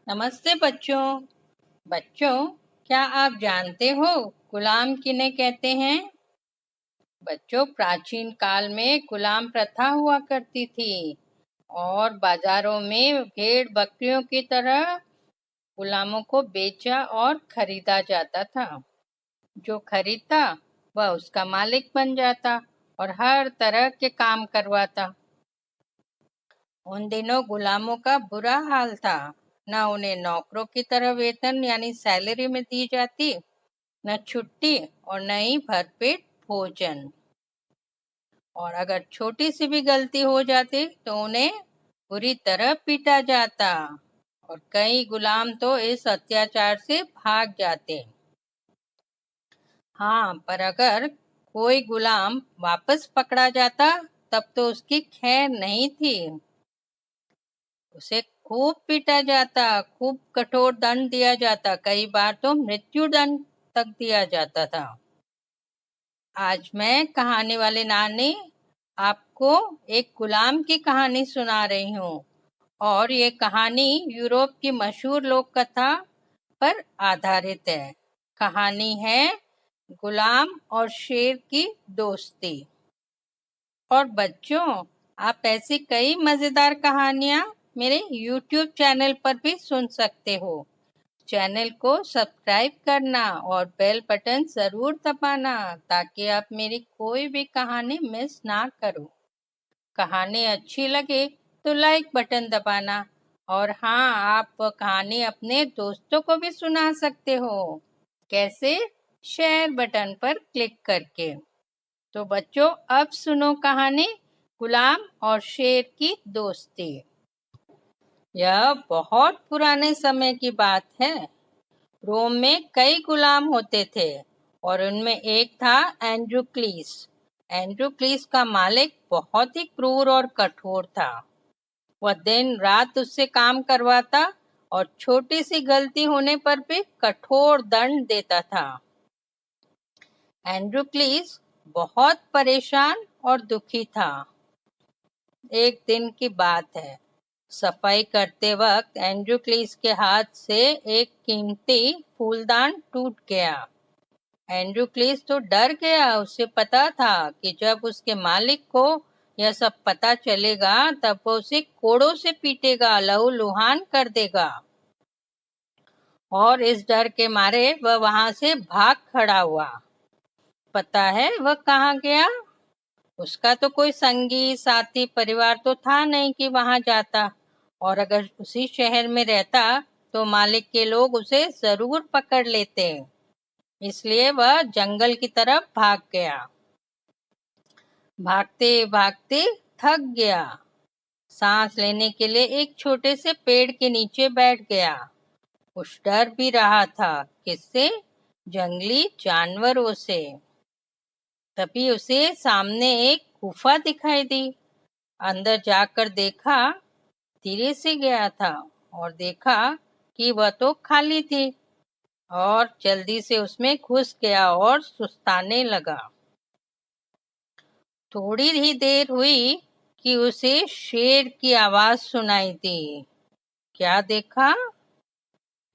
नमस्ते बच्चों। बच्चों, क्या आप जानते हो गुलाम किन्हें कहते हैं? बच्चों, प्राचीन काल में गुलाम प्रथा हुआ करती थी और बाजारों में भेड़ बकरियों की तरह गुलामों को बेचा और खरीदा जाता था। जो खरीदता वह उसका मालिक बन जाता और हर तरह के काम करवाता। उन दिनों गुलामों का बुरा हाल था। न उन्हें नौकरों की तरह वेतन यानी सैलरी में दी जाती, न छुट्टी और न ही भरपेट भोजन। और अगर छोटी सी भी गलती हो जाती तो उन्हें बुरी तरह पीटा जाता और कई गुलाम तो इस अत्याचार से भाग जाते। हाँ, पर अगर कोई गुलाम वापस पकड़ा जाता तब तो उसकी खैर नहीं थी। उसे खूब पीटा जाता, खूब कठोर दंड दिया जाता, कई बार तो मृत्यु दंड तक दिया जाता था। आज मैं कहानी वाले नानी आपको एक गुलाम की कहानी सुना रही हूँ और ये कहानी यूरोप की मशहूर लोक कथा पर आधारित है। कहानी है गुलाम और शेर की दोस्ती। और बच्चों, आप ऐसी कई मजेदार कहानियां मेरे YouTube चैनल पर भी सुन सकते हो। चैनल को सब्सक्राइब करना और बेल बटन जरूर दबाना ताकि आप मेरी कोई भी कहानी मिस ना करो। कहानी अच्छी लगे तो लाइक बटन दबाना और हाँ, आप कहानी अपने दोस्तों को भी सुना सकते हो। कैसे? शेयर बटन पर क्लिक करके। तो बच्चों, अब सुनो कहानी गुलाम और शेर की दोस्ती। यह बहुत पुराने समय की बात है। रोम में कई गुलाम होते थे और उनमें एक था एंड्रोक्लीस। एंड्रोक्लीस का मालिक बहुत ही क्रूर और कठोर था। वह दिन रात उससे काम करवाता और छोटी सी गलती होने पर भी कठोर दंड देता था। एंड्रोक्लीस बहुत परेशान और दुखी था। एक दिन की बात है, सफाई करते वक्त एंड्रोक्लीस के हाथ से एक कीमती फूलदान टूट गया। एंड्रोक्लीस तो डर गया। उसे पता था कि जब उसके मालिक को यह सब पता चलेगा तब वो उसे कोड़ों से पीटेगा, लहूलुहान कर देगा। और इस डर के मारे वह वहां से भाग खड़ा हुआ। पता है वह कहाँ गया? उसका तो कोई संगी साथी परिवार तो था नहीं कि वहां जाता, और अगर उसी शहर में रहता तो मालिक के लोग उसे जरूर पकड़ लेते। इसलिए वह जंगल की तरफ भाग गया। भागते भागते थक गया। सांस लेने के लिए एक छोटे से पेड़ के नीचे बैठ गया। कुछ डर भी रहा था। किससे? जंगली जानवरों से। तभी उसे सामने एक गुफा दिखाई दी। अंदर जाकर देखा, धीरे से गया था और देखा कि वह तो खाली थी और जल्दी से उसमें घुस गया और सुस्ताने लगा। थोड़ी ही देर हुई कि उसे शेर की आवाज सुनाई दी। क्या देखा?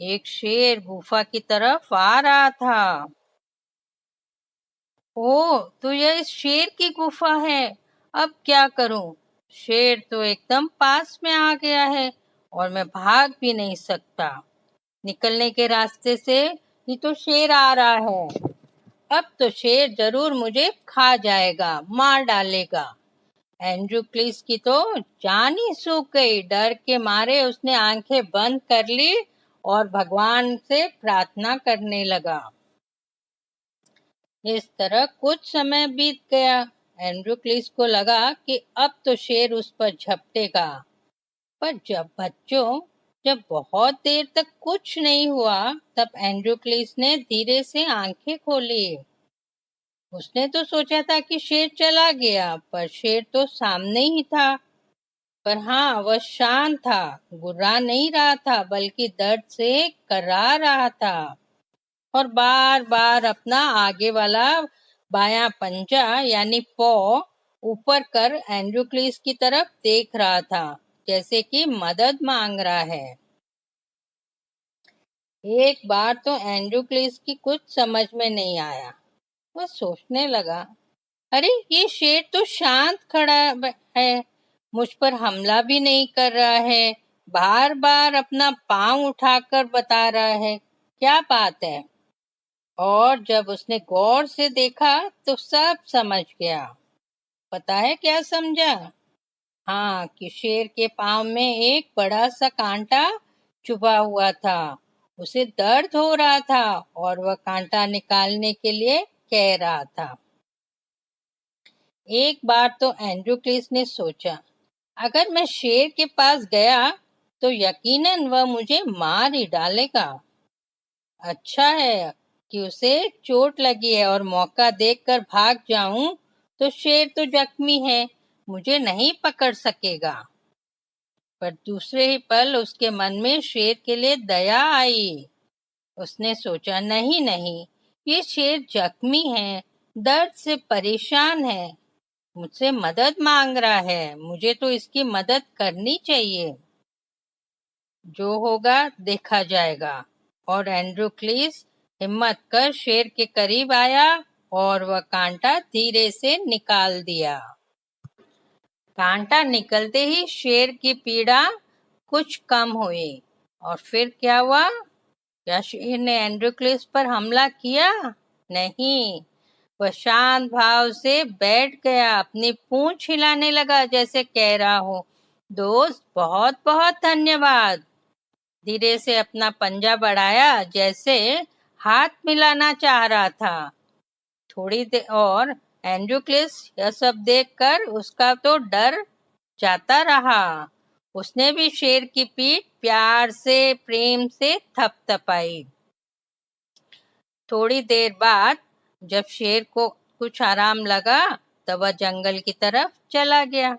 एक शेर गुफा की तरफ आ रहा था। ओ, तो यह इस शेर की गुफा है। अब क्या करूं? शेर तो एकदम पास में आ गया है और मैं भाग भी नहीं सकता। निकलने के रास्ते से ही तो शेर आ रहा है। अब तो शेर जरूर मुझे खा जाएगा, मार डालेगा। एंड्रोक्लिस की तो जान ही सूख गई। डर के मारे उसने आंखें बंद कर ली और भगवान से प्रार्थना करने लगा। इस तरह कुछ समय बीत गया। एंड्रोक्लिस को लगा कि अब तो शेर उस पर झपटेगा। पर जब बहुत देर तक कुछ नहीं हुआ, तब एंड्रोक्लिस ने धीरे से आंखें खोली। उसने तो सोचा था कि शेर चला गया, पर शेर तो सामने ही था। पर हाँ, वह शांत था, गुर्रा नहीं रहा था, बल्कि दर्द से कर्रा रहा था और बार बार अपना आगे वाला बायां पंजा यानी पॉ ऊपर कर एंड्रोक्लिस की तरफ देख रहा था, जैसे कि मदद मांग रहा है। एक बार तो एंड्रोक्लिस की कुछ समझ में नहीं आया। वह सोचने लगा, अरे ये शेर तो शांत खड़ा है, मुझ पर हमला भी नहीं कर रहा है, बार बार अपना पांव उठाकर बता रहा है, क्या बात है। और जब उसने गौर से देखा तो सब समझ गया। पता है क्या समझा? हाँ, कि शेर के पांव में एक बड़ा सा कांटा चुभा हुआ था। उसे दर्द हो रहा था और वह कांटा निकालने के लिए कह रहा था। एक बार तो एंड्रोक्लिस ने सोचा, अगर मैं शेर के पास गया तो यकीनन वह मुझे मार ही डालेगा। अच्छा है कि उसे चोट लगी है और मौका देखकर भाग जाऊं तो शेर तो जख्मी है, मुझे नहीं पकड़ सकेगा। पर दूसरे ही पल उसके मन में शेर के लिए दया आई। उसने सोचा, नहीं नहीं, ये शेर जख्मी है, दर्द से परेशान है, मुझसे मदद मांग रहा है, मुझे तो इसकी मदद करनी चाहिए। जो होगा देखा जाएगा। और एंड्रोक्लिस हिम्मत कर शेर के करीब आया और वह कांटा धीरे से निकाल दिया। कांटा निकलते ही शेर की पीड़ा कुछ कम हुई। और फिर क्या हुआ? क्या शेर ने एंड्रोक्लिस पर हमला किया? नहीं, वह शांत भाव से बैठ गया, अपनी पूंछ हिलाने लगा जैसे कह रहा हो, दोस्त बहुत बहुत धन्यवाद। धीरे से अपना पंजा बढ़ाया जैसे हाथ मिलाना चाह रहा था। थोड़ी देर और एंड्रोक्लिस यह सब देखकर उसका तो डर जाता रहा। उसने भी शेर की पीठ प्यार से प्रेम से थपथपाई। थोड़ी देर बाद जब शेर को कुछ आराम लगा तब वह जंगल की तरफ चला गया।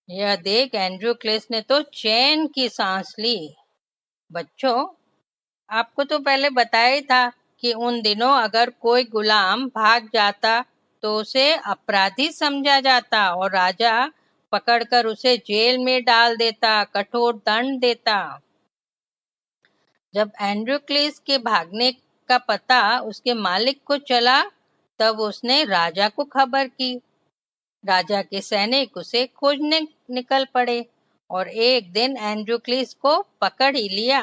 यह देख एंड्रोक्लिस ने तो चैन की सांस ली। बच्चों, आपको तो पहले बताया ही था कि उन दिनों अगर कोई गुलाम भाग जाता तो उसे अपराधी समझा जाता और राजा पकड़कर उसे जेल में डाल देता, कठोर दंड देता। जब एंड्रोक्लिस के भागने का पता उसके मालिक को चला तब उसने राजा को खबर की। राजा के सैनिक उसे खोजने निकल पड़े और एक दिन एंड्रोक्लिस को पकड़ ही लिया,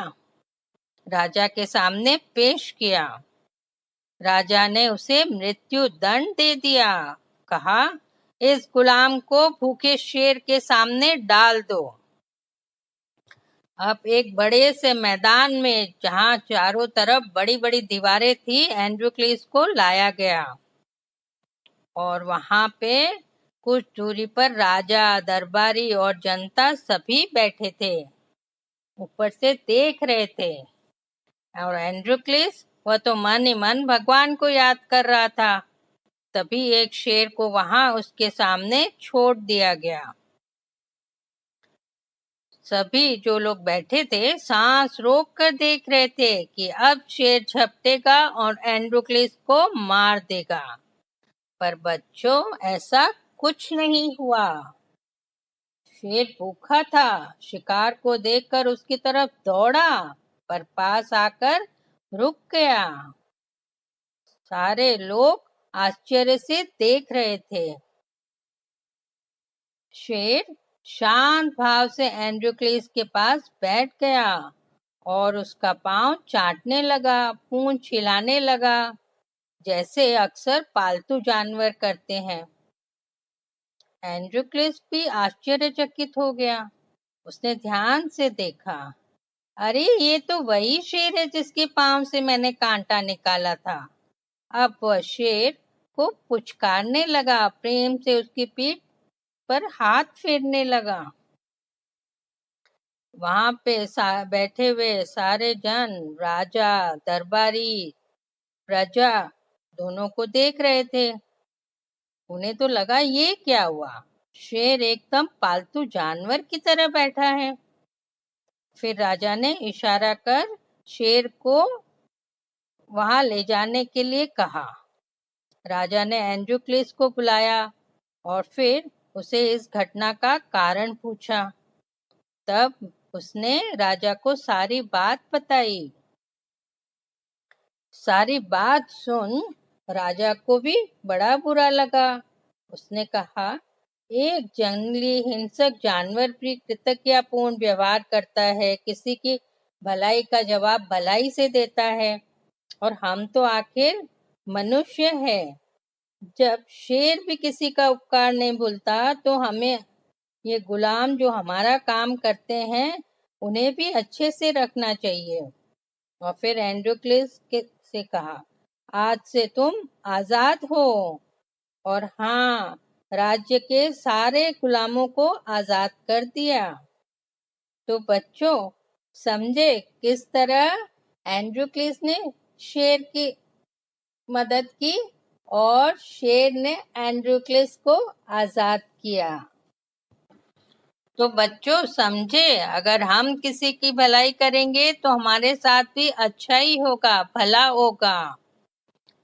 राजा के सामने पेश किया। राजा ने उसे मृत्यु दंड दे दिया। कहा, इस गुलाम को भूखे शेर के सामने डाल दो। अब एक बड़े से मैदान में जहां चारों तरफ बड़ी बड़ी दीवारें थी, एंड्रोक्लिस को लाया गया और वहां पे कुछ दूरी पर राजा, दरबारी और जनता सभी बैठे थे, ऊपर से देख रहे थे। और एंड्रोक्लिस वह तो मन ही मन भगवान को याद कर रहा था। तभी एक शेर को वहां उसके सामने छोड़ दिया गया। सभी जो लोग बैठे थे सांस रोक कर देख रहे थे कि अब शेर झपटेगा और एंड्रोक्लिस को मार देगा। पर बच्चों, ऐसा कुछ नहीं हुआ। शेर भूखा था, शिकार को देखकर उसकी तरफ दौड़ा, पर पास आकर रुक गया। सारे लोग आश्चर्य से देख रहे थे। शेर शांत भाव से एंड्रोक्लिस के पास बैठ गया और उसका पांव चाटने लगा, पूंछ हिलाने लगा, जैसे अक्सर पालतू जानवर करते हैं। एंड्रोक्लिस भी आश्चर्यचकित हो गया। उसने ध्यान से देखा, अरे ये तो वही शेर है जिसके पांव से मैंने कांटा निकाला था। अब वह शेर को पुचकारने लगा, प्रेम से उसकी पीठ पर हाथ फेरने लगा। वहां पे बैठे हुए सारे जन, राजा, दरबारी, प्रजा दोनों को देख रहे थे। उन्हें तो लगा ये क्या हुआ, शेर एकदम पालतू जानवर की तरह बैठा है। फिर राजा ने इशारा कर शेर को वहां ले जाने के लिए कहा। राजा ने एंड्रोक्लिस को बुलाया और फिर उसे इस घटना का कारण पूछा। तब उसने राजा को सारी बात बताई। सारी बात सुन राजा को भी बड़ा बुरा लगा। उसने कहा, एक जंगली हिंसक जानवर भी कृतज्ञतापूर्ण व्यवहार करता है, किसी की भलाई का जवाब भलाई से देता है, और हम तो आखिर मनुष्य हैं। जब शेर भी किसी का उपकार नहीं भूलता, तो हमें ये गुलाम जो हमारा काम करते हैं उन्हें भी अच्छे से रखना चाहिए। और फिर एंड्रोक्लिस से कहा, आज से तुम आजाद हो। और हाँ, राज्य के सारे गुलामों को आजाद कर दिया। तो बच्चों, समझे किस तरह एंड्रोक्लिस ने शेर की मदद की और शेर ने एंड्रोक्लिस को आजाद किया। तो बच्चों समझे, अगर हम किसी की भलाई करेंगे तो हमारे साथ भी अच्छा ही होगा, भला होगा।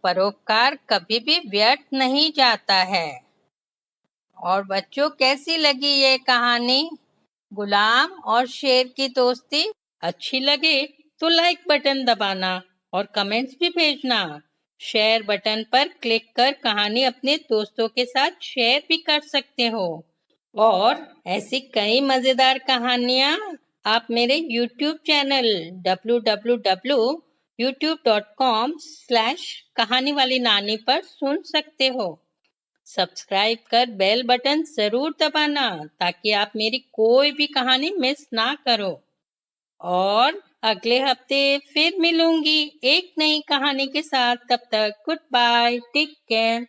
परोपकार कभी भी व्यर्थ नहीं जाता है। और बच्चों, कैसी लगी ये कहानी, गुलाम और शेर की दोस्ती? अच्छी लगे तो लाइक बटन दबाना और कमेंट्स भी भेजना। शेयर बटन पर क्लिक कर कहानी अपने दोस्तों के साथ शेयर भी कर सकते हो। और ऐसी कई मजेदार कहानियाँ आप मेरे YouTube चैनल www.youtube.com/कहानी वाली नानी पर सुन सकते हो। सब्सक्राइब कर बेल बटन जरूर दबाना ताकि आप मेरी कोई भी कहानी मिस ना करो। और अगले हफ्ते फिर मिलूंगी एक नई कहानी के साथ। तब तक गुड बाय, टेक केयर।